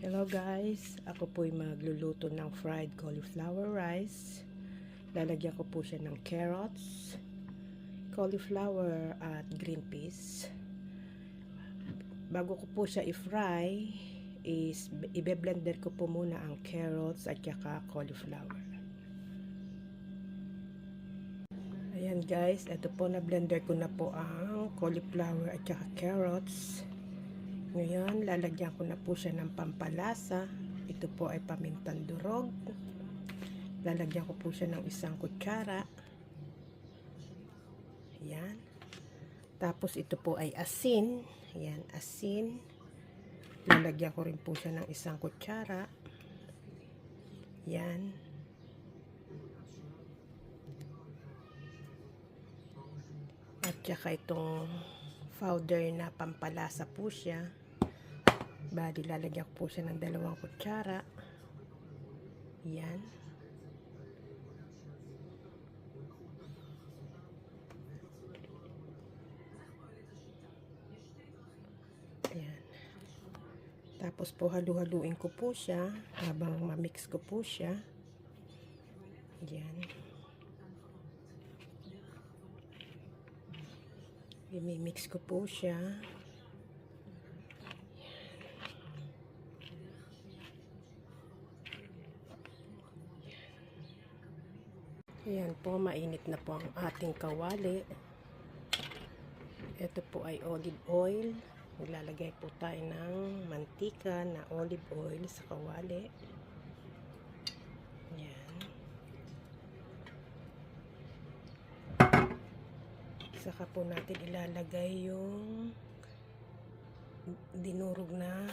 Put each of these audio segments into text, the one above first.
Hello guys, ako po'y magluluto ng fried cauliflower rice. Lalagyan ko po siya ng carrots, cauliflower at green peas. Bago ko po siya i-fry, ibe-blender ko po muna ang carrots at saka cauliflower. Ayan guys, ito po, na-blender ko na po ang cauliflower at saka carrots. Ngayon, lalagyan ko na po siya ng pampalasa. Ito po ay pamintang durog. Lalagyan ko po siya ng 1 kutsara. Ayan. Tapos ito po ay asin. Ayan, asin. Lalagyan ko rin po siya ng 1 kutsara. Ayan. At saka itong powder na pampalasa po siya. Bali, lalagyan ko po siya ng 2 kutsara. Yan. Yan. Tapos po, halu-haluin ko po siya habang ma-mix ko po siya. Yan. I-mix ko po siya. Ayan po, mainit na po ang ating kawali. Ito po ay olive oil. Maglalagay po tayo ng mantika na olive oil sa kawali. Ayan. Saka po natin ilalagay yung dinurog na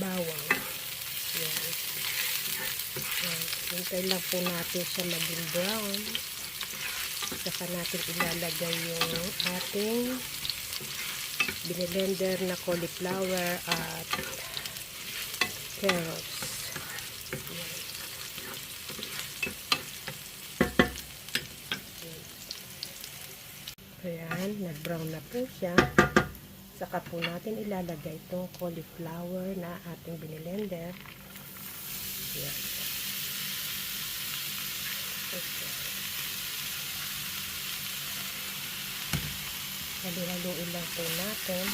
bawang. Ayan. Hintay lang po natin siya maging brown. Saka natin ilalagay yung ating binilender na cauliflower at carrots. Ayan, nag-brown na po siya. Saka po natin ilalagay itong cauliflower na ating binilender. Ayan. Okay. Halu-haluin lang po natin.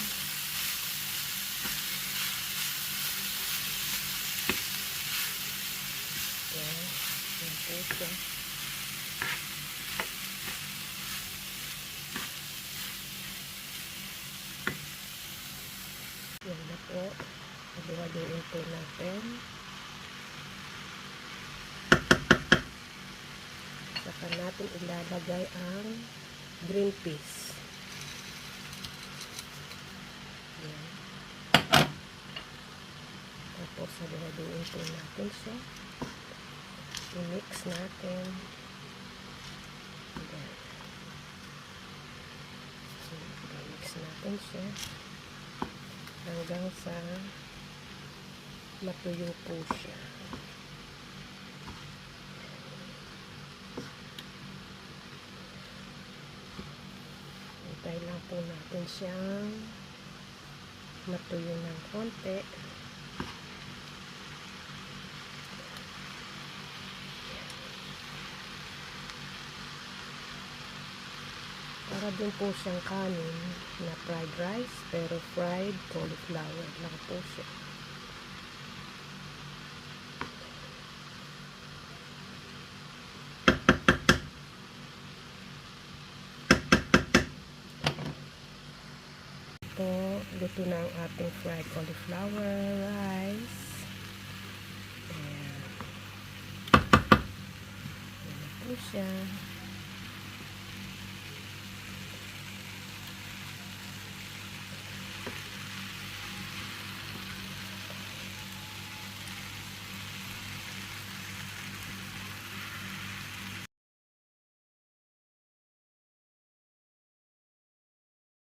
Ayan. Ayan po siya. Ayan na po. Halu-haluin po natin. Saka natin ilalagay ang green peas. Ayan. Tapos haluhaluin po natin siya. I-mix natin. Ayan. So, i-mix natin siya hanggang sa matuyo po siya. Hintay lang po natin siyang matuyo ng konti. Para din po siyang kanin na fried rice, pero fried cauliflower lang po siya. Ito, luto na ang ating fried cauliflower rice. Ayan. Ayan na po siya.